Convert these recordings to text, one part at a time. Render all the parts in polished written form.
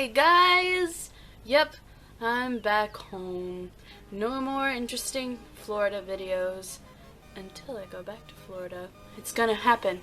Hey guys! Yep, I'm back home. No more interesting Florida videos until I go back to Florida. It's gonna happen.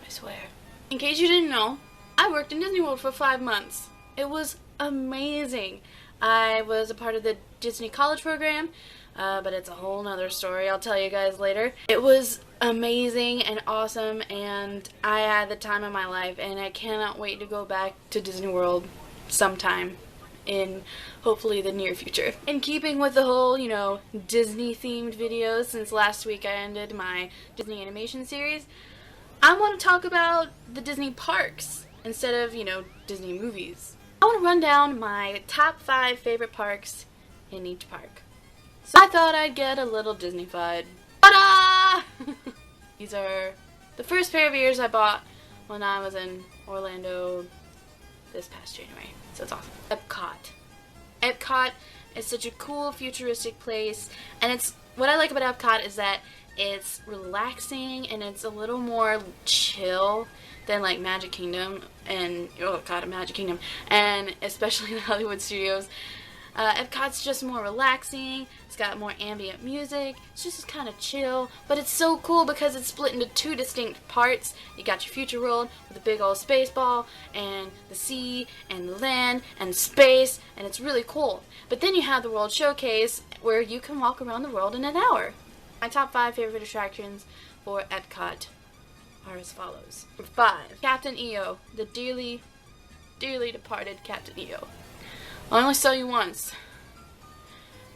I swear. In case you didn't know, I worked in Disney World for 5 months. It was amazing. I was a part of the Disney College program, but it's a whole nother story. I'll tell you guys later. It was amazing and awesome, and I had the time of my life, and I cannot wait to go back to Disney World sometime in hopefully the near future. In keeping with the whole, Disney themed videos, since last week I ended my Disney animation series, I want to talk about the Disney parks instead of, Disney movies. I want to run down my top 5 favorite parks in each park. So I thought I'd get a little Disney-fied. Ta-da! These are the first pair of ears I bought when I was in Orlando this past January. So it's awesome. Epcot. Epcot is such a cool futuristic place, and it's what I like about Epcot is that it's relaxing and it's a little more chill than like Magic Kingdom and Magic Kingdom, and especially the Hollywood Studios. Epcot's just more relaxing. It's got more ambient music. It's just kind of chill, but it's so cool because it's split into 2 distinct parts. You got your future world with a big old space ball and the sea and the land and space, and it's really cool. But then you have the World Showcase where you can walk around the world in an hour. My top 5 favorite attractions for Epcot are as follows. Number 5, Captain EO, the dearly, dearly departed Captain EO. I only saw you once,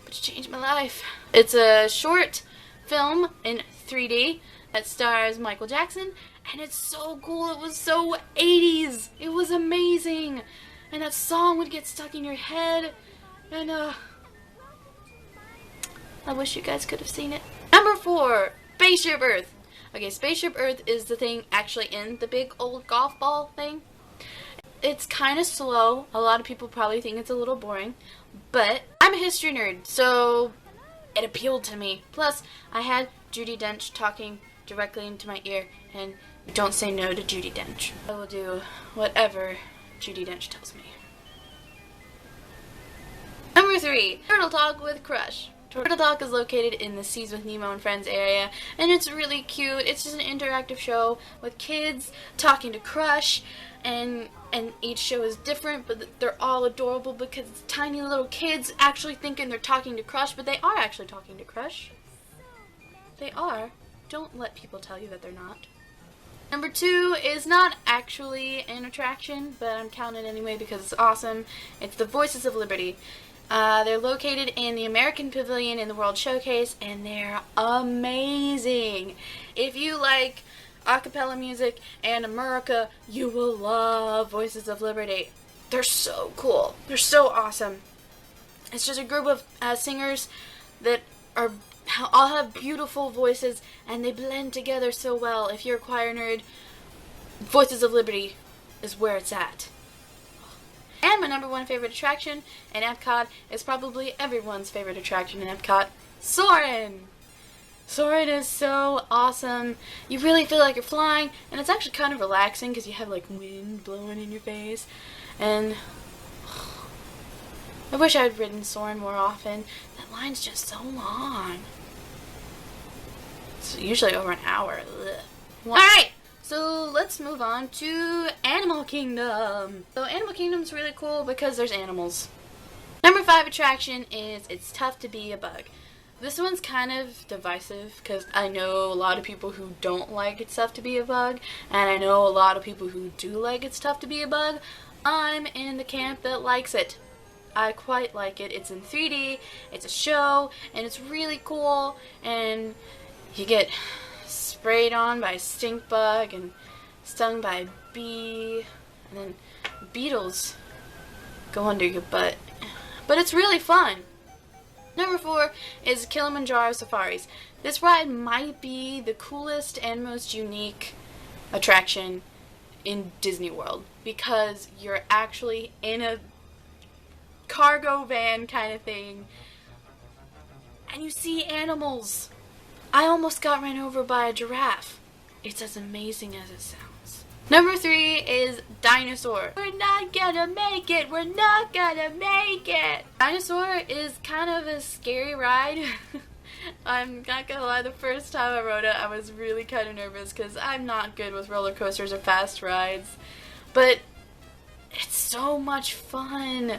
but you changed my life. It's a short film in 3D that stars Michael Jackson, and it's so cool. It was so 80s. It was amazing. And that song would get stuck in your head, and I wish you guys could have seen it. Number 4, Spaceship Earth. Okay, Spaceship Earth is the thing actually in the big old golf ball thing. It's kind of slow. A lot of people probably think it's a little boring, but I'm a history nerd, so it appealed to me. Plus, I had Judi Dench talking directly into my ear, and don't say no to Judi Dench. I will do whatever Judi Dench tells me. Number 3, Turtle Talk with Crush. Turtle Talk is located in the Seas with Nemo and Friends area, and it's really cute. It's just an interactive show with kids talking to Crush, and each show is different, but they're all adorable because it's tiny little kids actually thinking they're talking to Crush, but they are actually talking to Crush. They are. Don't let people tell you that they're not. Number 2 is not actually an attraction, but I'm counting it anyway because it's awesome. It's the Voices of Liberty. They're located in the American Pavilion in the World Showcase, and they're amazing. If you like acapella music and America, you will love Voices of Liberty. They're so cool. They're so awesome. It's just a group of singers that all have beautiful voices, and they blend together so well. If you're a choir nerd, Voices of Liberty is where it's at. And my number 1 favorite attraction in Epcot is probably everyone's favorite attraction in Epcot, Soarin'. Soarin' is so awesome. You really feel like you're flying, and it's actually kind of relaxing because you have like wind blowing in your face. And I wish I had ridden Soarin' more often. That line's just so long. It's usually over an hour. Alright! So let's move on to Animal Kingdom. So Animal Kingdom's really cool because there's animals. Number 5 attraction is It's Tough to Be a Bug. This one's kind of divisive because I know a lot of people who don't like It's Tough to Be a Bug, and I know a lot of people who do like It's Tough to Be a Bug. I'm in the camp that likes it. I quite like it. It's in 3D, it's a show, and it's really cool, and you get sprayed on by a stink bug and stung by a bee, and then beetles go under your butt. But it's really fun. Number 4 is Kilimanjaro Safaris. This ride might be the coolest and most unique attraction in Disney World because you're actually in a cargo van kind of thing, and you see animals. I almost got ran over by a giraffe. It's as amazing as it sounds. Number 3 is Dinosaur. We're not gonna make it. We're not gonna make it. Dinosaur is kind of a scary ride. I'm not gonna lie, the first time I rode it, I was really kind of nervous because I'm not good with roller coasters or fast rides. But it's so much fun.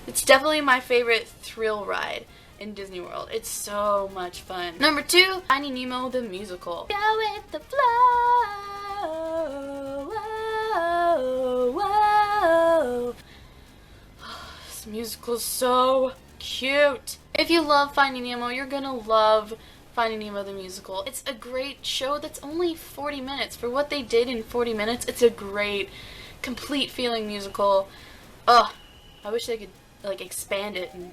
It's definitely my favorite thrill ride in Disney World. It's so much fun. Number 2, Finding Nemo the musical. Go with the flow. Whoa, whoa. This musical's so cute. If you love Finding Nemo, you're gonna love Finding Nemo the musical. It's a great show that's only 40 minutes. For what they did in 40 minutes, it's a great, complete feeling musical. Ugh, I wish they could like expand it and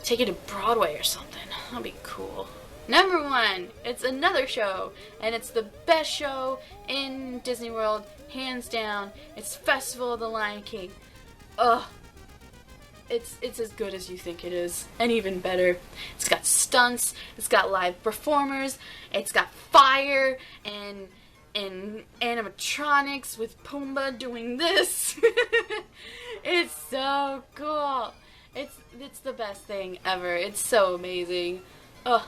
take it to Broadway or something. That'd be cool. Number 1, it's another show, and it's the best show in Disney World, hands down. It's Festival of the Lion King. Ugh. It's as good as you think it is, and even better. It's got stunts, it's got live performers, it's got fire, and animatronics with Pumbaa doing this. It's so cool. It's the best thing ever. It's so amazing. Oh,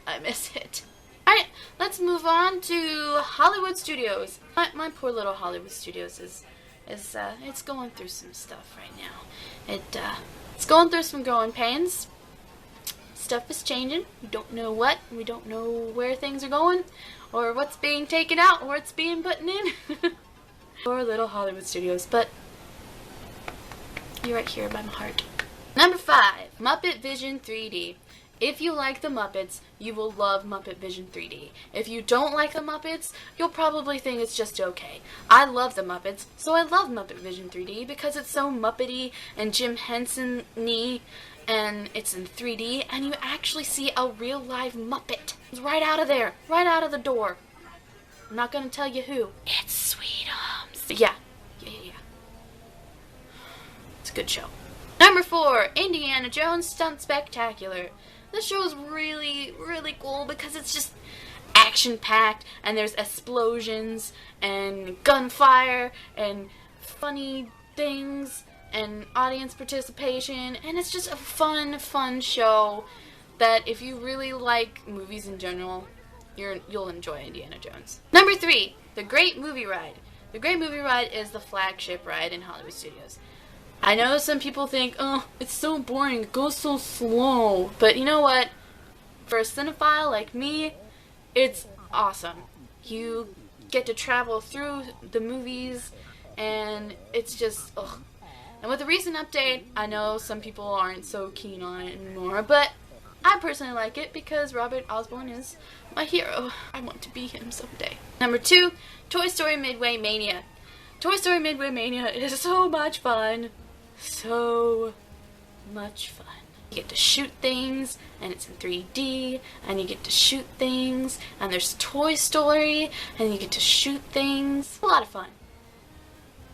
I miss it. Alright, let's move on to Hollywood Studios. My poor little Hollywood Studios is it's going through some stuff right now. It's going through some growing pains. Stuff is changing. We don't know what. We don't know where things are going, or what's being taken out, or what's being put in. Poor little Hollywood Studios, but you're right here by my heart. Number 5, Muppet Vision 3D. If you like the Muppets, you will love Muppet Vision 3D. If you don't like the Muppets, you'll probably think it's just okay. I love the Muppets, so I love Muppet Vision 3D because it's so Muppety and Jim Henson-y, and it's in 3D, and you actually see a real live Muppet. It's right out of there, right out of the door. I'm not going to tell you who. It's Sweetums. Yeah. It's a good show. Number 4, Indiana Jones Stunt Spectacular. This show is really, really cool because it's just action-packed, and there's explosions, and gunfire, and funny things, and audience participation, and it's just a fun show that if you really like movies in general, you'll enjoy Indiana Jones. Number 3, The Great Movie Ride. The Great Movie Ride is the flagship ride in Hollywood Studios. I know some people think, oh, it's so boring, it goes so slow. But you know what? For a cinephile like me, it's awesome. You get to travel through the movies, and it's just, ugh. And with the recent update, I know some people aren't so keen on it anymore, but I personally like it because Robert Osborne is my hero. I want to be him someday. Number 2, Toy Story Midway Mania. Toy Story Midway Mania is so much fun. So much fun. You get to shoot things, and it's in 3D, and you get to shoot things, and there's Toy Story, and you get to shoot things. A lot of fun.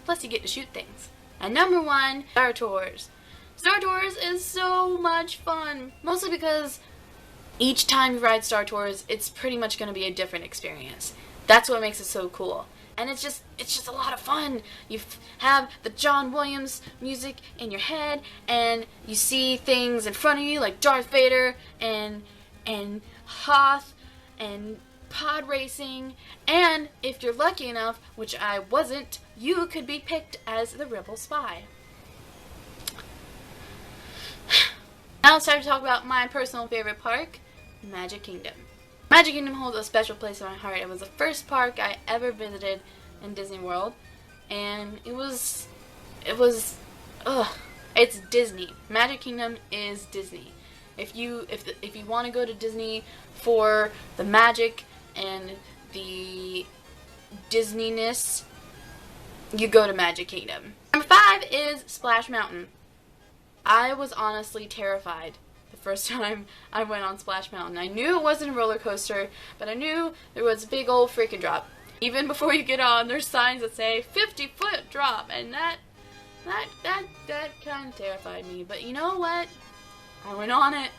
Plus you get to shoot things. And number 1, Star Tours. Star Tours is so much fun. Mostly because each time you ride Star Tours, it's pretty much going to be a different experience. That's what makes it so cool. And it's just a lot of fun. You have the John Williams music in your head, and you see things in front of you like Darth Vader and Hoth and pod racing. And if you're lucky enough, which I wasn't, you could be picked as the rebel spy. Now it's time to talk about my personal favorite park, Magic Kingdom. Magic Kingdom holds a special place in my heart. It was the first park I ever visited in Disney World, and it's Disney. Magic Kingdom is Disney. If you want to go to Disney for the magic and the Disneyness, you go to Magic Kingdom. Number 5 is Splash Mountain. I was honestly terrified the first time I went on Splash Mountain. I knew it wasn't a roller coaster, but I knew there was a big old freaking drop. Even before you get on, there's signs that say 50-foot drop, and that kind of terrified me. But you know what? I went on it,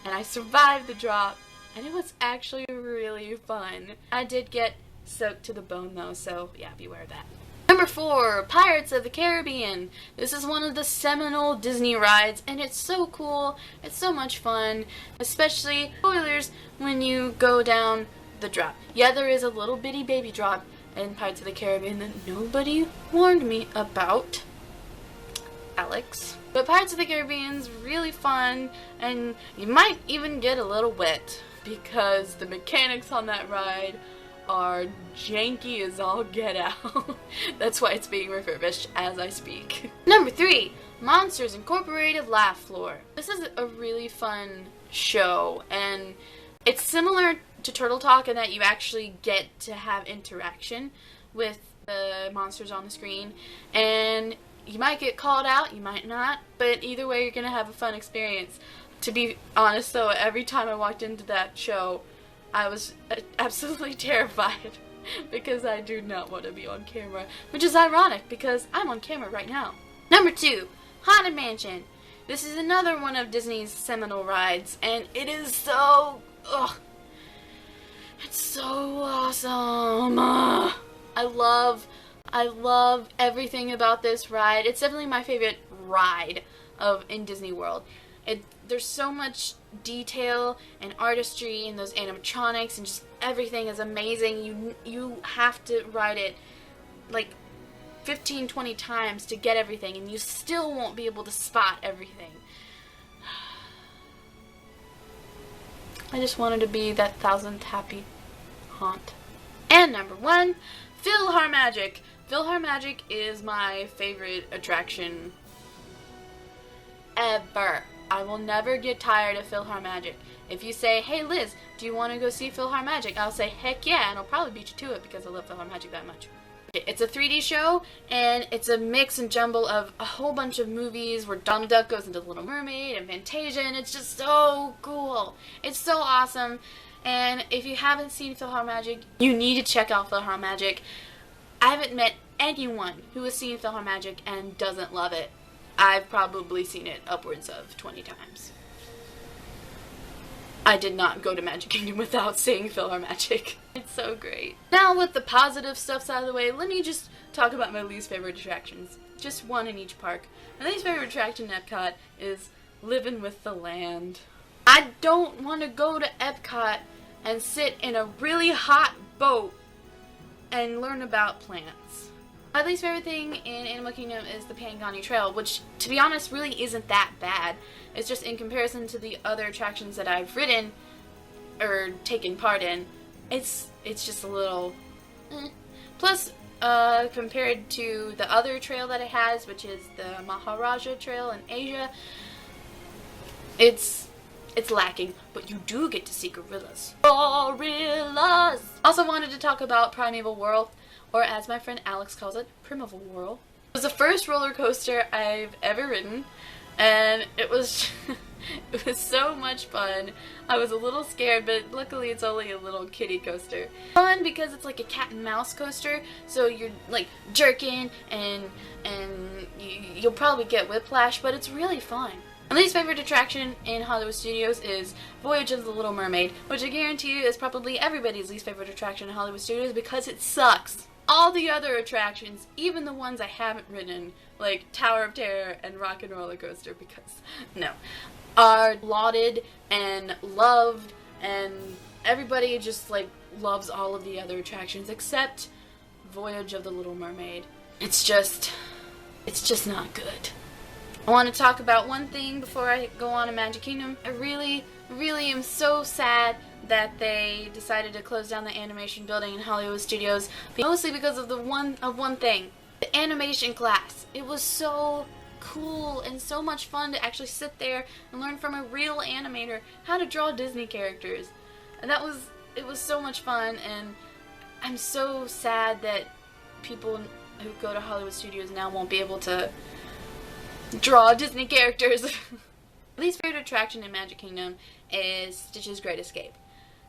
and I survived the drop, and it was actually really fun. I did get soaked to the bone though, so yeah, beware of that. Number 4, Pirates of the Caribbean. This is one of the seminal Disney rides, and it's so cool. It's so much fun, especially, spoilers, when you go down the drop. Yeah, there is a little bitty baby drop in Pirates of the Caribbean that nobody warned me about. Alex. But Pirates of the Caribbean's really fun, and you might even get a little wet, because the mechanics on that ride are janky as all get out. That's why it's being refurbished as I speak. Number 3, Monsters Incorporated Laugh Floor. This is a really fun show, and it's similar to Turtle Talk in that you actually get to have interaction with the monsters on the screen, and you might get called out, you might not, but either way you're going to have a fun experience. To be honest though, every time I walked into that show, I was absolutely terrified because I do not want to be on camera, which is ironic because I'm on camera right now. Number 2, Haunted Mansion. This is another one of Disney's seminal rides, and it is so, it's so awesome. I love everything about this ride. It's definitely my favorite ride in Disney World. There's so much detail and artistry and those animatronics, and just everything is amazing. You have to ride it like 15-20 times to get everything, and you still won't be able to spot everything. I just wanted to be that 1000th happy haunt. And number 1, PhilharMagic. PhilharMagic is my favorite attraction ever. I will never get tired of PhilharMagic. If you say, hey Liz, do you want to go see PhilharMagic? I'll say, heck yeah, and I'll probably beat you to it because I love PhilharMagic that much. It's a 3D show, and it's a mix and jumble of a whole bunch of movies where Donald Duck goes into The Little Mermaid and Fantasia, and it's just so cool. It's so awesome, and if you haven't seen PhilharMagic, you need to check out PhilharMagic. I haven't met anyone who has seen PhilharMagic and doesn't love it. I've probably seen it upwards of 20 times. I did not go to Magic Kingdom without seeing PhilharMagic. It's so great. Now with the positive stuff out of the way, let me just talk about my least favorite attractions. Just one in each park. My least favorite attraction in Epcot is Living with the Land. I don't want to go to Epcot and sit in a really hot boat and learn about plants. My least favorite thing in Animal Kingdom is the Pangani Trail, which, to be honest, really isn't that bad. It's just in comparison to the other attractions that I've ridden or taken part in, it's just a little Plus, compared to the other trail that it has, which is the Maharaja Trail in Asia, it's lacking, but you do get to see gorillas. Gorillas! Also wanted to talk about Primeval Whirl, or as my friend Alex calls it, Primeval Whirl. It was the first roller coaster I've ever ridden, and it was it was so much fun. I was a little scared, but luckily it's only a little kiddie coaster. Fun because it's like a cat and mouse coaster, so you're like jerking and you'll probably get whiplash, but it's really fun. My least favorite attraction in Hollywood Studios is Voyage of the Little Mermaid, which I guarantee you is probably everybody's least favorite attraction in Hollywood Studios because it sucks. All the other attractions, even the ones I haven't ridden, like Tower of Terror and Rock and Roller Coaster, are lauded and loved, and everybody just like loves all of the other attractions except Voyage of the Little Mermaid. It's just not good. I want to talk about one thing before I go on to Magic Kingdom. I really am so sad that they decided to close down the animation building in Hollywood Studios, mostly because of one thing. The animation class. It was so cool and so much fun to actually sit there and learn from a real animator how to draw Disney characters. And it was so much fun, and I'm so sad that people who go to Hollywood Studios now won't be able to draw Disney characters. Least favorite attraction in Magic Kingdom is Stitch's Great Escape.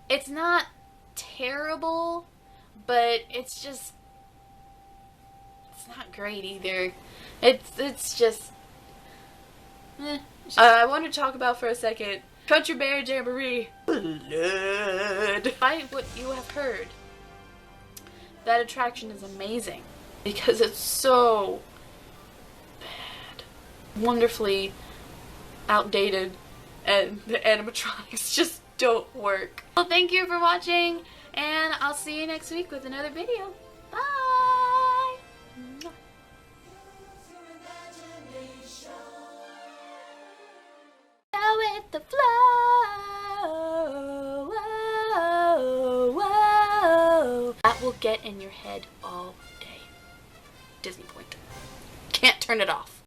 It's not terrible, but it's not great either. It's just I want to talk about for a second Country Bear Jamboree. Blood. Despite what you have heard, that attraction is amazing because it's so bad, wonderfully outdated, and the animatronics just don't work. Well, thank you for watching, and I'll see you next week with another video. Bye! Go with the flow. Whoa, whoa. That will get in your head all day. Disney Point. Can't turn it off.